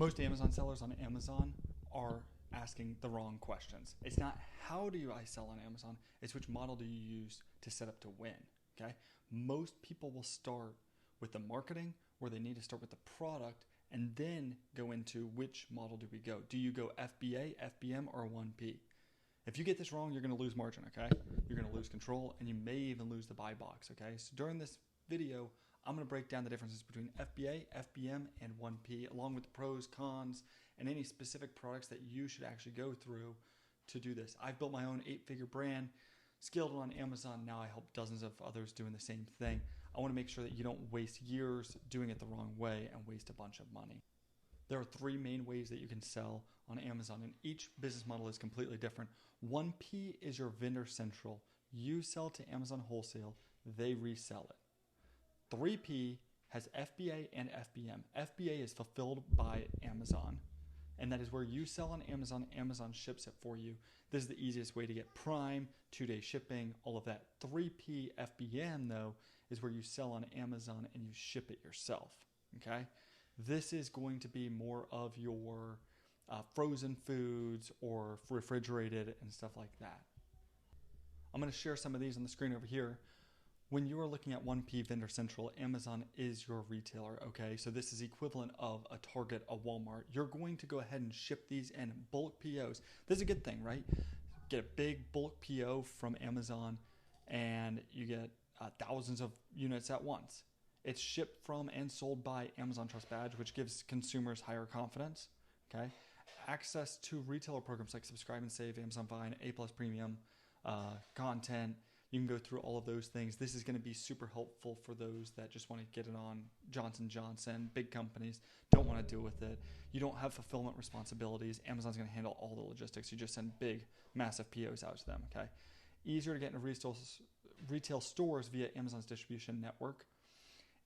Most Amazon sellers on Amazon are asking the wrong questions. It's not how do I sell on Amazon, it's which model do you use to set up to win, okay? Most people will start with the marketing where they need to start with the product and then go into which model do we go. Do you go FBA, FBM, or 1P? If you get this wrong, you're going to lose margin, okay? You're going to lose control, and you may even lose the buy box, okay? So during this video, I'm going to break down the differences between FBA, FBM, and 1P, along with the pros, cons, and any specific products that you should actually go through to do this. I've built my own 8-figure brand, scaled it on Amazon. Now I help dozens of others doing the same thing. I want to make sure that you don't waste years doing it the wrong way and waste a bunch of money. There are 3 main ways that you can sell on Amazon, and each business model is completely different. 1P is your vendor central. You sell to Amazon wholesale, they resell it. 3P has FBA and FBM. FBA is fulfilled by Amazon, and that is where you sell on Amazon. Amazon ships it for you. This is the easiest way to get Prime, 2-day shipping, all of that. 3P FBM, though, is where you sell on Amazon and you ship it yourself, okay? This is going to be more of your frozen foods or refrigerated and stuff like that. I'm going to share some of these on the screen over here. When you are looking at 1P Vendor Central, Amazon is your retailer, okay? So this is equivalent of a Target, a Walmart. You're going to go ahead and ship these in bulk POs. This is a good thing, right? Get a big bulk PO from Amazon and you get thousands of units at once. It's shipped from and sold by Amazon Trust Badge, which gives consumers higher confidence, okay? Access to retailer programs like Subscribe and Save, Amazon Vine, A+ Premium, content. You can go through all of those things. This is going to be super helpful for those that just want to get it on Johnson & Johnson, big companies, don't want to deal with it. You don't have fulfillment responsibilities. Amazon's going to handle all the logistics. You just send big, massive POs out to them, okay? Easier to get into retail stores via Amazon's distribution network.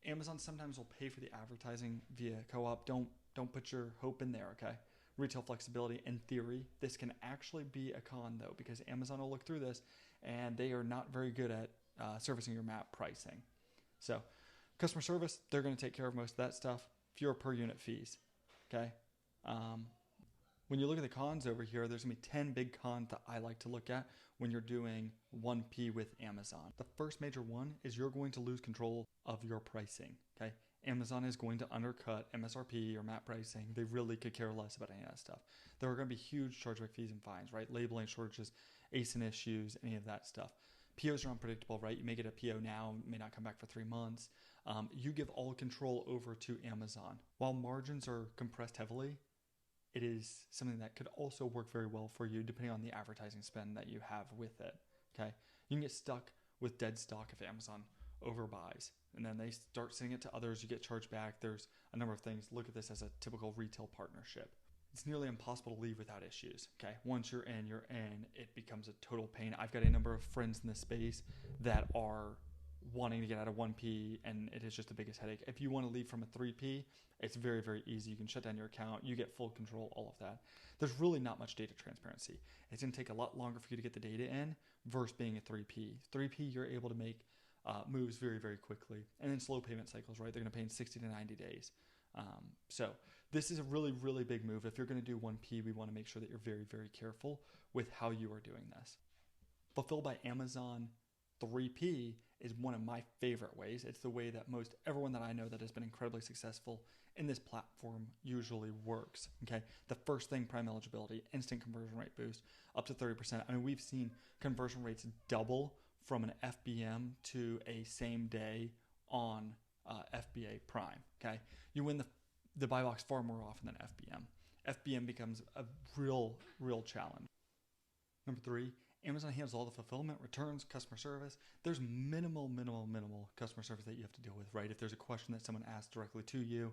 Amazon sometimes will pay for the advertising via co-op. Don't put your hope in there, okay? Retail flexibility, in theory, this can actually be a con though, because Amazon will look through this and they are not very good at servicing your map pricing. So customer service, they're going to take care of most of that stuff. Fewer per unit fees, okay? When you look at the cons over here, there's going to be 10 big cons that I like to look at when you're doing 1P with Amazon. The first major one is you're going to lose control of your pricing, okay? Amazon is going to undercut MSRP or map pricing. They really could care less about any of that stuff. There are going to be huge chargeback fees and fines, right? Labeling shortages, ASIN issues, any of that stuff. POs are unpredictable, right? You may get a PO now, may not come back for 3 months. You give all control over to Amazon. While margins are compressed heavily, it is something that could also work very well for you depending on the advertising spend that you have with it, okay? You can get stuck with dead stock if Amazon overbuys, and then they start sending it to others, you get charged back. There's a number of things. Look at this as a typical retail partnership. It's nearly impossible to leave without issues, okay? Once you're in, it becomes a total pain. I've got a number of friends in this space that are wanting to get out of 1P, and it is just the biggest headache. If you want to leave from a 3P, it's very, very easy. You can shut down your account. You get full control, all of that. There's really not much data transparency. It's going to take a lot longer for you to get the data in versus being a 3P. 3P, you're able to make moves very, very quickly. And then slow payment cycles, right? They're going to pay in 60 to 90 days. So this is a really, really big move. If you're going to do 1P, we want to make sure that you're very, very careful with how you are doing this. Fulfilled by Amazon 3P is one of my favorite ways. It's the way that most everyone that I know that has been incredibly successful in this platform usually works, okay? The first thing, Prime eligibility, instant conversion rate boost, up to 30%. I mean, we've seen conversion rates double from an FBM to a same day on FBA Prime, okay? You win the buy box far more often than FBM. FBM becomes a real challenge. Number 3, Amazon handles all the fulfillment, returns, customer service. There's minimal customer service that you have to deal with, right? If there's a question that someone asks directly to you,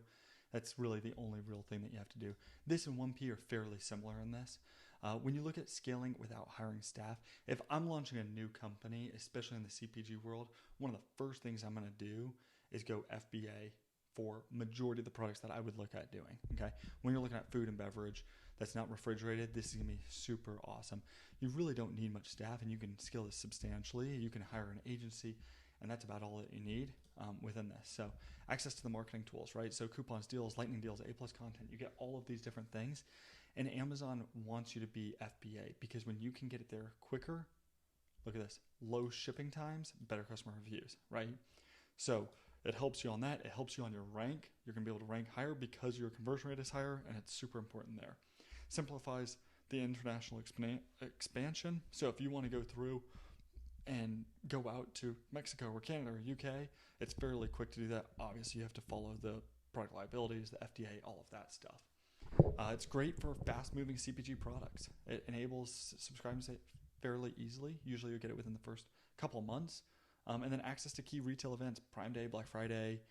that's really the only real thing that you have to do. This and 1P are fairly similar in this. When you look at scaling without hiring staff, if I'm launching a new company, especially in the CPG world, one of the first things I'm going to do is go FBA for majority of the products that I would look at doing, okay? When you're looking at food and beverage that's not refrigerated, this is going to be super awesome. You really don't need much staff, and you can scale this substantially. You can hire an agency, and that's about all that you need. within this. So access to the marketing tools, right? So coupons, deals, lightning deals, A+ content, you get all of these different things. And Amazon wants you to be FBA because when you can get it there quicker, look at this, low shipping times, better customer reviews, right? So it helps you on that. It helps you on your rank. You're going to be able to rank higher because your conversion rate is higher, and it's super important there. Simplifies the international expansion. So if you want to go through and go out to Mexico or Canada or UK, it's fairly quick to do that. Obviously, you have to follow the product liabilities, the FDA, all of that stuff. It's great for fast-moving CPG products. It enables subscribers fairly easily. Usually you get it within the first couple of months. And then access to key retail events, Prime Day, Black Friday,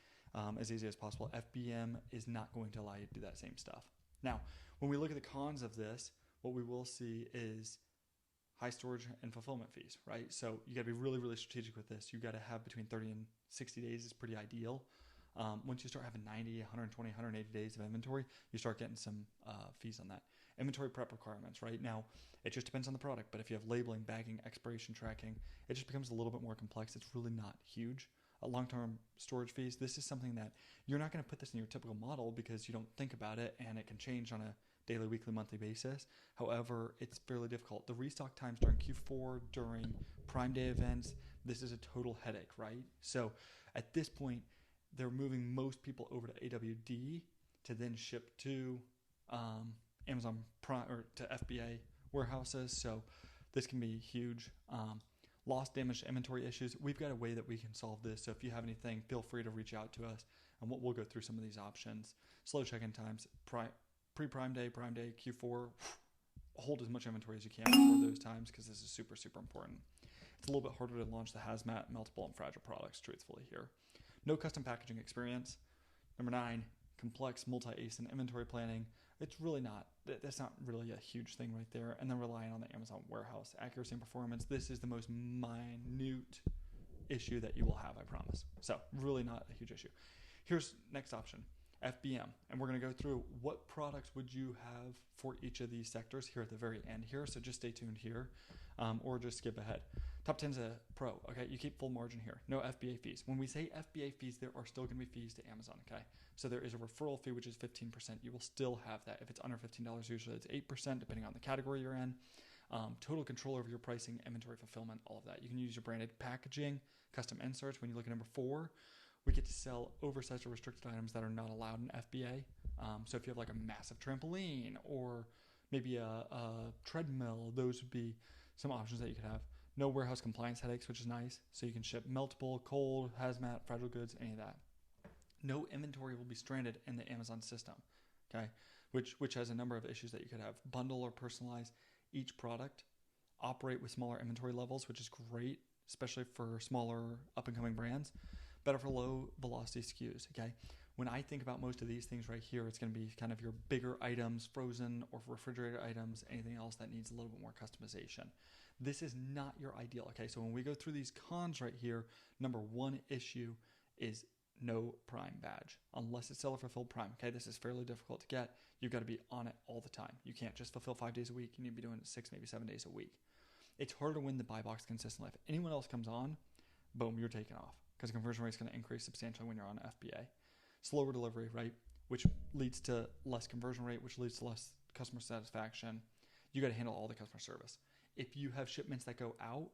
as easy as possible. FBM is not going to allow you to do that same stuff. Now, when we look at the cons of this, what we will see is high storage and fulfillment fees, right? So you got to be really, really strategic with this. You got to have between 30 and 60 days is pretty ideal. Once you start having 90, 120, 180 days of inventory, you start getting some fees on that. Inventory prep requirements, right? Now, it just depends on the product, but if you have labeling, bagging, expiration tracking, it just becomes a little bit more complex. It's really not huge. Long-term storage fees, this is something that you're not going to put this in your typical model because you don't think about it, and it can change on a daily, weekly, monthly basis. However, it's fairly difficult. The restock times during Q4, during Prime Day events, this is a total headache, right? So at this point, they're moving most people over to AWD to then ship to Amazon Prime or to FBA warehouses. So this can be huge. Lost, damaged inventory issues. We've got a way that we can solve this. So if you have anything, feel free to reach out to us, and we'll go through some of these options. Slow check-in times, pre-Prime Day, Prime Day, Q4. Hold as much inventory as you can before those times because this is super, super important. It's a little bit harder to launch the hazmat, meltable, and fragile products, truthfully, here. No custom packaging experience. Number 9, complex multi-ASIN inventory planning. It's really not, that's not really a huge thing right there. And then relying on the Amazon warehouse. Accuracy and performance. This is the most minute issue that you will have, I promise. So really not a huge issue. Here's next option, FBM. And we're going to go through what products would you have for each of these sectors here at the very end here. So just stay tuned here or just skip ahead. Top 10's a pro, okay? You keep full margin here. No FBA fees. When we say FBA fees, there are still going to be fees to Amazon, okay? So there is a referral fee, which is 15%. You will still have that. If it's under $15, usually it's 8%, depending on the category you're in. Total control over your pricing, inventory fulfillment, all of that. You can use your branded packaging, custom inserts. When you look at number 4, we get to sell oversized or restricted items that are not allowed in FBA. So if you have like a massive trampoline or maybe a treadmill, those would be some options that you could have. No warehouse compliance headaches, which is nice. So you can ship multiple, cold, hazmat, fragile goods, any of that. No inventory will be stranded in the Amazon system, okay? Which has a number of issues that you could have. Bundle or personalize each product. Operate with smaller inventory levels, which is great, especially for smaller up-and-coming brands. Better for low velocity SKUs, okay? When I think about most of these things right here, it's going to be kind of your bigger items, frozen or refrigerated items, anything else that needs a little bit more customization. This is not your ideal, okay? So when we go through these cons right here, number 1 issue is no Prime badge, unless it's seller fulfilled Prime, okay? This is fairly difficult to get. You've got to be on it all the time. You can't just fulfill 5 days a week. You need to be doing it 6, maybe 7 days a week. It's harder to win the buy box consistently. If anyone else comes on, boom, you're taking off because conversion rate is going to increase substantially when you're on FBA. Slower delivery, right? Which leads to less conversion rate, which leads to less customer satisfaction. You got to handle all the customer service. If you have shipments that go out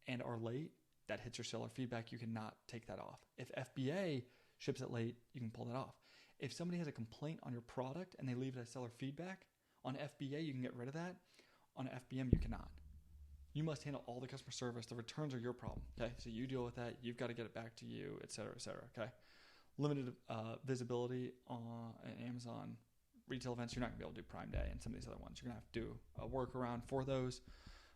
and are late, that hits your seller feedback. You cannot take that off. If FBA ships it late, you can pull that off. If somebody has a complaint on your product and they leave it as seller feedback, on FBA, you can get rid of that. On FBM, you cannot. You must handle all the customer service. The returns are your problem, okay? So you deal with that. You've got to get it back to you, et cetera, okay? Limited visibility on Amazon retail events. You're not going to be able to do Prime Day and some of these other ones. You're going to have to do a workaround for those.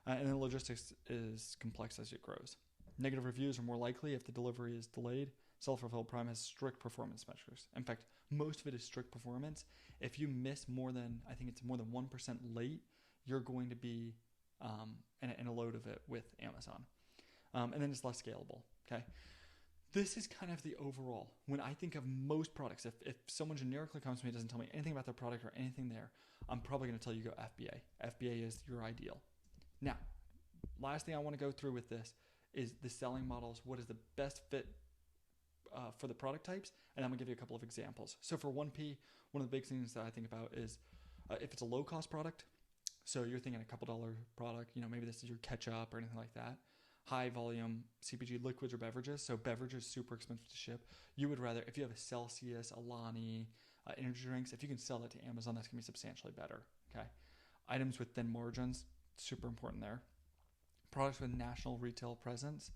And then logistics is complex as it grows. Negative reviews are more likely if the delivery is delayed. Self-fulfilled Prime has strict performance measures. In fact, most of it is strict performance. If you miss more than 1% late, you're going to be in a load of it with Amazon. And then it's less scalable, okay? This is kind of the overall. When I think of most products, if someone generically comes to me and doesn't tell me anything about their product or anything there, I'm probably going to tell you go FBA. FBA is your ideal. Now, last thing I want to go through with this is the selling models. What is the best fit for the product types, and I'm gonna give you a couple of examples. So for 1P, one of the big things that I think about is if it's a low cost product, so you're thinking a couple dollar product, maybe this is your ketchup or anything like that. High volume CPG liquids or beverages, so beverages super expensive to ship. You would rather, if you have a Celsius, Alani, energy drinks, if you can sell that to Amazon, that's gonna be substantially better. Okay, items with thin margins, super important there. Products with national retail presence.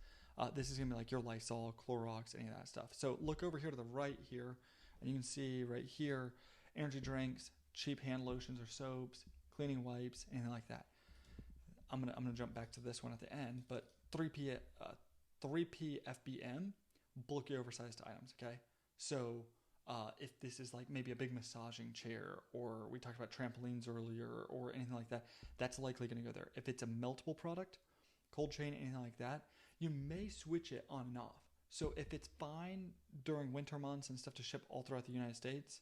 This is going to be like your Lysol, Clorox, any of that stuff. So look over here to the right here, and you can see right here, energy drinks, cheap hand lotions or soaps, cleaning wipes, anything like that. I'm gonna jump back to this one at the end, but 3P FBM, bulky oversized items. Okay, so if this is like maybe a big massaging chair, or we talked about trampolines earlier, or anything like that, that's likely going to go there. If it's a meltable product, cold chain, anything like that, you may switch it on and off. So if it's fine during winter months and stuff to ship all throughout the United States,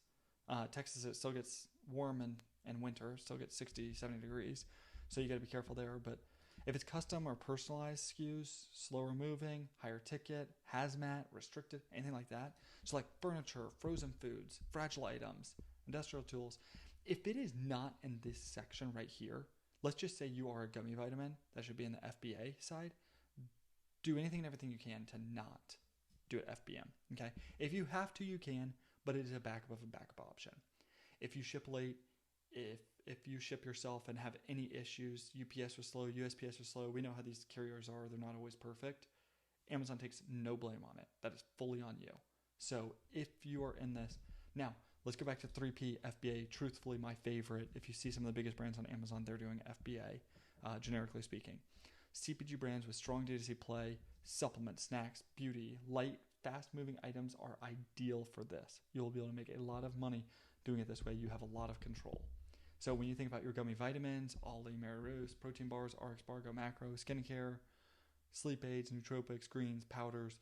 Texas, it still gets warm and winter, still gets 60, 70 degrees. So you got to be careful there. But if it's custom or personalized SKUs, slower moving, higher ticket, hazmat, restricted, anything like that. So like furniture, frozen foods, fragile items, industrial tools. If it is not in this section right here, let's just say you are a gummy vitamin, that should be in the FBA side. Do anything and everything you can to not do it FBM, okay? If you have to, you can, but it is a backup of a backup option. If you ship late, if you ship yourself and have any issues, UPS was slow, USPS was slow, we know how these carriers are, they're not always perfect. Amazon takes no blame on it. That is fully on you. So if you are in this, now let's go back to 3P FBA, truthfully my favorite. If you see some of the biggest brands on Amazon, they're doing FBA, generically speaking. CPG brands with strong D2C play, supplements, snacks, beauty, light, fast-moving items are ideal for this. You'll be able to make a lot of money doing it this way. You have a lot of control. So when you think about your gummy vitamins, Ollie, Mary Rose, protein bars, RX Bar, Go Macro, skincare, sleep aids, nootropics, greens, powders,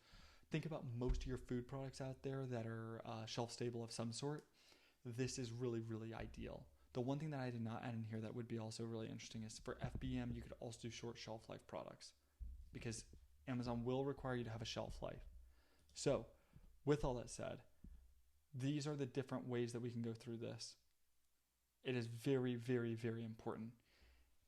think about most of your food products out there that are shelf-stable of some sort. This is really, really ideal. The one thing that I did not add in here that would be also really interesting is for FBM, you could also do short shelf life products because Amazon will require you to have a shelf life. So with all that said, these are the different ways that we can go through this. It is very, very, very important.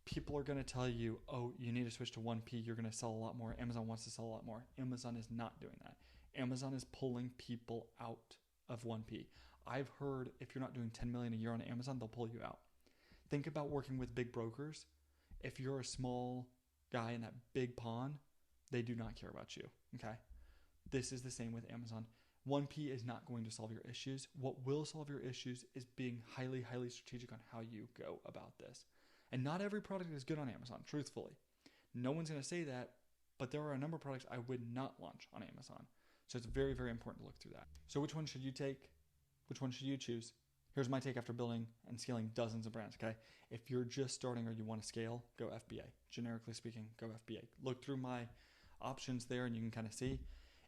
People are going to tell you, oh, you need to switch to 1P. You're going to sell a lot more. Amazon wants to sell a lot more. Amazon is not doing that. Amazon is pulling people out of 1P. I've heard if you're not doing 10 million a year on Amazon, they'll pull you out. Think about working with big brokers. If you're a small guy in that big pond, they do not care about you, okay? This is the same with Amazon. 1P is not going to solve your issues. What will solve your issues is being highly, highly strategic on how you go about this. And not every product is good on Amazon, truthfully. No one's going to say that, but there are a number of products I would not launch on Amazon. So it's very, very important to look through that. So which one should you take? Which one should you choose? Here's my take after building and scaling dozens of brands, okay? If you're just starting or you want to scale, go FBA. Generically speaking, go FBA. Look through my options there and you can kind of see.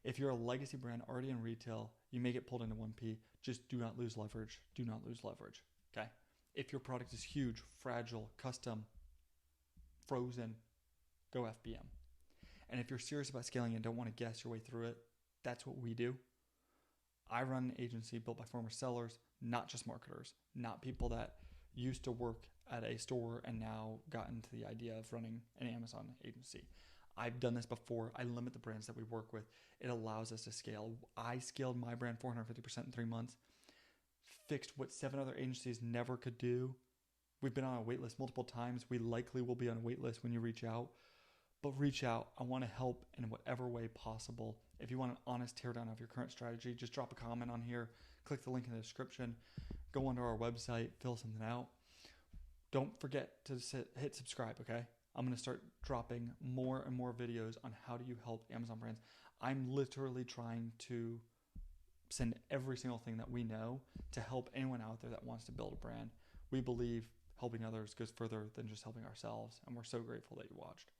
If you're a legacy brand already in retail, you may get pulled into 1P. Just do not lose leverage. Do not lose leverage, okay? If your product is huge, fragile, custom, frozen, go FBM. And if you're serious about scaling and don't want to guess your way through it, that's what we do. I run an agency built by former sellers, not just marketers, not people that used to work at a store and now got into the idea of running an Amazon agency. I've done this before. I limit the brands that we work with. It allows us to scale. I scaled my brand 450% in 3 months, fixed what 7 other agencies never could do. We've been on a wait list multiple times. We likely will be on a wait list when you reach out. But reach out. I want to help in whatever way possible. If you want an honest teardown of your current strategy, just drop a comment on here. Click the link in the description. Go onto our website. Fill something out. Don't forget to hit subscribe, okay? I'm going to start dropping more and more videos on how do you help Amazon brands. I'm literally trying to send every single thing that we know to help anyone out there that wants to build a brand. We believe helping others goes further than just helping ourselves, and we're so grateful that you watched.